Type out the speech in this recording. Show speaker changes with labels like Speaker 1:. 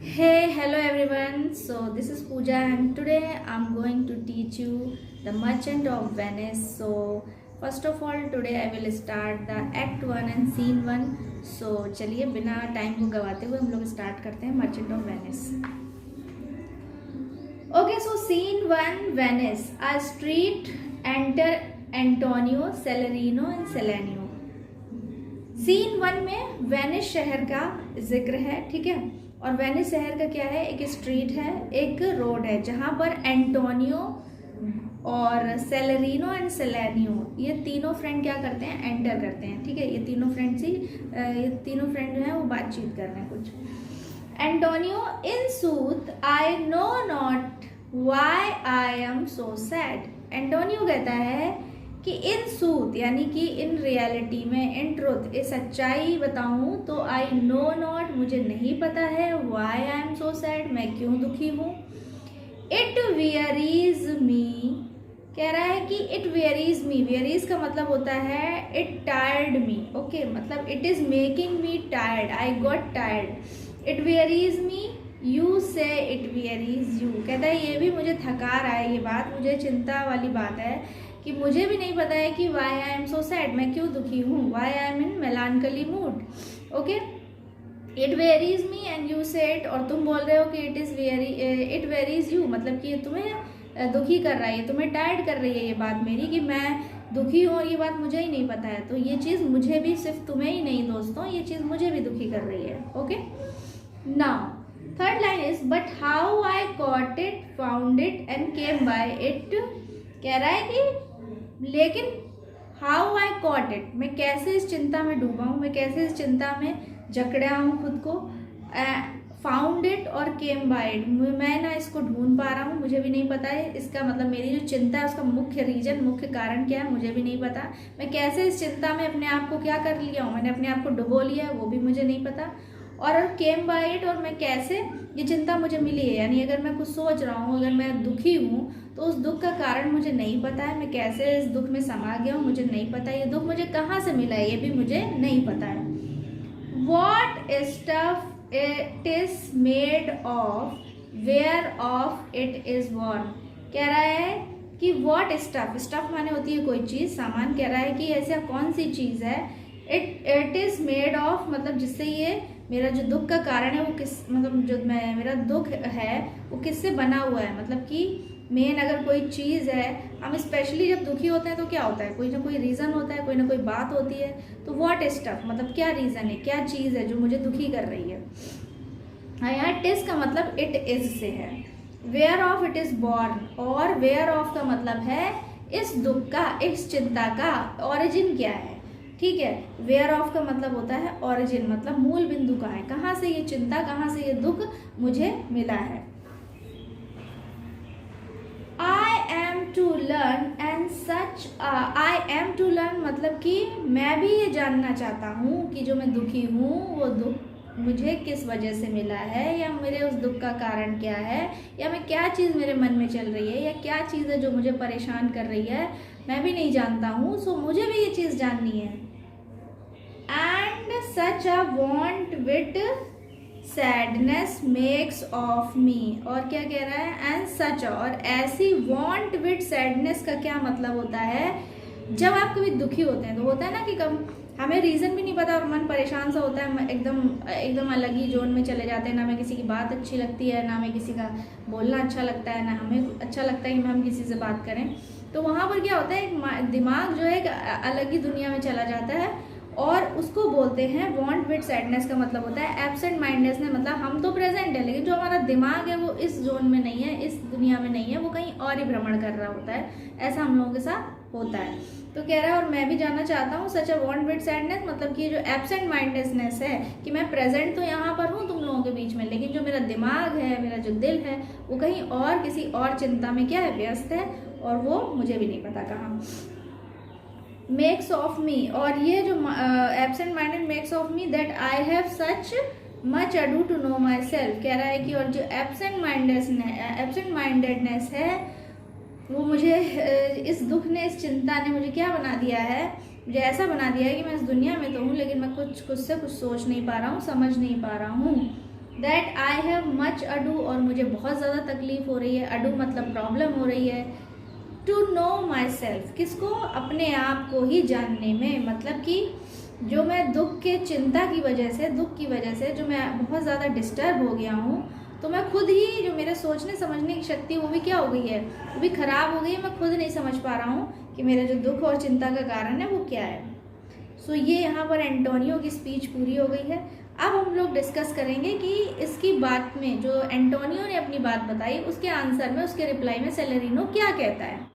Speaker 1: Hey, hello everyone. So this is Pooja and today I'm going to teach you the Merchant of Venice. So first of all today I will start the Act 1 and Scene 1. So चलिए बिना time को गवाते हुए हम लोग start करते हैं Merchant of Venice. Okay, so Scene 1 Venice. A street enter Antonio, Celerino and Selenio. Scene 1 में Venice शहर का जिक्र है, ठीक है। और वेनिस शहर का क्या है, एक स्ट्रीट है, एक रोड है जहां पर एंटोनियो और सेलेरिनो एंड सेलेनियो ये तीनों फ्रेंड क्या करते हैं, एंटर करते हैं, ठीक है। ये तीनों फ्रेंड जो है वो बातचीत कर रहे हैं कुछ। Antonio, in soothe I know not why I am so sad. Antonio कहता है कि इन सूत यानी कि इन रियलिटी में, इन ट्रुथ, ये सच्चाई बताऊं तो आई नो नॉट, मुझे नहीं पता है, why I am so sad, मैं क्यों दुखी हूं। इट वेरीज मी, कह रहा है कि इट वेरीज मी, वेरीज का मतलब होता है इट टायर्ड मी, ओके, मतलब it is making me tired, I got tired. It varies me, you say it varies you, कहता है ये भी मुझे थका रहा है, ये बात मुझे चिंता वाली बात है कि मुझे भी नहीं पता है कि why I am so sad, मैं क्यों दुखी हूँ, why I am in melancholy mood, okay. It varies me and you say it, और तुम बोल रहे हो कि इट वेरीज यू, मतलब कि ये तुम्हें दुखी कर रहा है, ये तुम्हें टायर्ड कर रही है ये बात मेरी कि मैं दुखी हूँ और ये बात मुझे ही नहीं पता है। तो ये चीज़ मुझे भी, सिर्फ तुम्हें ही नहीं दोस्तों, ये चीज़ मुझे भी दुखी कर रही है, okay. Now third line is but how I cot it, found it and came by it. कह रहा है कि लेकिन हाउ आई कॉट इट, मैं कैसे इस चिंता में डूबा हूँ, मैं कैसे इस चिंता में जकड़ा हूँ खुद को। फाउंड इट और केम बाय इट, मैं ना इसको ढूंढ पा रहा हूँ, मुझे भी नहीं पता है इसका मतलब, मेरी जो चिंता है उसका मुख्य रीजन, मुख्य कारण क्या है, मुझे भी नहीं पता। मैं कैसे इस चिंता में अपने आप को क्या कर लिया हूँ, मैंने अपने आप को डुबो लिया है, वो भी मुझे नहीं पता। और केम बाय इट, और मैं कैसे ये चिंता मुझे मिली है, यानी अगर मैं कुछ सोच रहा हूँ, अगर मैं दुखी हूँ तो उस दुख का कारण मुझे नहीं पता है, मैं कैसे इस दुख में समा गया हूँ मुझे नहीं पता, ये दुख मुझे कहाँ से मिला है ये भी मुझे नहीं पता है। What stuff it is made of, whereof it is worn. कह रहा है कि वॉट स्टफ, स्टफ माने होती है कोई चीज, सामान। कह रहा है कि ऐसा कौन सी चीज है, इट इज मेड ऑफ, मतलब जिससे ये मेरा जो दुख का कारण है वो किस, मतलब जो मेरा दुख है वो किससे बना हुआ है, मतलब कि मेन अगर कोई चीज़ है, हम स्पेशली जब दुखी होते हैं तो क्या होता है, कोई ना कोई रीज़न होता है, कोई ना कोई बात होती है। तो व्हाट स्टफ मतलब क्या रीज़न है, क्या चीज़ है जो मुझे दुखी कर रही है। यहाँ टिस का मतलब इट इज से है। Whereof it is born, और वेयर ऑफ का मतलब है इस दुख का, इस चिंता का ऑरिजिन क्या है, ठीक है। वेयर ऑफ का मतलब होता है ऑरिजिन, मतलब मूल बिंदु कहाँ है, कहाँ से ये चिंता, कहाँ से ये दुख मुझे मिला है। I am to learn and such, I am to learn मतलब कि मैं भी ये जानना चाहता हूँ कि जो मैं दुखी हूँ वो दुख मुझे किस वजह से मिला है, या मेरे उस दुख का कारण क्या है, या मैं क्या चीज़ मेरे मन में चल रही है, या क्या चीज़ है जो मुझे परेशान कर रही है, मैं भी नहीं जानता हूँ। सो मुझे भी ये चीज़ जाननी है। And such a want wit sadness makes of me, और क्या कह रहा है, एंड सच, और ऐसी वॉन्ट विट सैडनेस का क्या मतलब होता है, जब आप कभी दुखी होते हैं तो होता है ना कि कम हमें रीज़न भी नहीं पता और मन परेशान सा होता है, एकदम अलग ही जोन में चले जाते हैं, ना हमें किसी की बात अच्छी लगती है, ना हमें किसी का बोलना अच्छा लगता है, ना हमें अच्छा लगता है कि हम किसी से बात करें। तो वहाँ पर क्या होता है, एक दिमाग जो है एक अलग ही दुनिया में चला जाता है, और उसको बोलते हैं वॉन्ट विद सैडनेस का मतलब होता है एब्सेंट माइंडनेस। मतलब हम तो प्रेजेंट है लेकिन जो हमारा दिमाग है वो इस जोन में नहीं है, इस दुनिया में नहीं है, वो कहीं और ही भ्रमण कर रहा होता है। ऐसा हम लोगों के साथ होता है। तो कह रहा है और मैं भी जानना चाहता हूँ सच अ वॉन्ट विद सैडनेस, मतलब कि जो एब्सेंट माइंडनेस है कि मैं प्रेजेंट तो यहाँ पर हूँ तुम लोगों के बीच में, लेकिन जो मेरा दिमाग है, मेरा जो दिल है वो कहीं और किसी और चिंता में क्या है, व्यस्त है, और वो मुझे भी नहीं पता कहाँ। मेक्स ऑफ मी, और ये जो absent minded makes of me that I have such much ado to know myself. कह रहा है कि और जो एब्सेंट माइंडेडनेस है वो मुझे, इस दुख ने, इस चिंता ने मुझे क्या बना दिया है, मुझे ऐसा बना दिया है कि मैं इस दुनिया में तो हूँ लेकिन मैं कुछ से कुछ सोच नहीं पा रहा हूँ, समझ नहीं पा रहा हूँ। That I have much ado, और मुझे बहुत ज़्यादा तकलीफ हो रही है, अडू मतलब प्रॉब्लम हो रही है, टू नो माई सेल्फ, किसको, अपने आप को ही जानने में, मतलब कि जो मैं दुख के चिंता की वजह से, दुख की वजह से जो मैं बहुत ज़्यादा डिस्टर्ब हो गया हूँ, तो मैं खुद ही, जो मेरे सोचने समझने की शक्ति वो भी क्या हो गई है, वो भी ख़राब हो गई है, मैं खुद नहीं समझ पा रहा हूँ कि मेरा जो दुख और चिंता का कारण है वो क्या है। सो ये यहाँ पर एंटोनियो की स्पीच पूरी हो गई है। अब हम लोग डिस्कस करेंगे कि इसकी बात में, जो एंटोनियो ने अपनी बात बताई, उसके आंसर में, उसके रिप्लाई में सेलेरिनो क्या कहता है।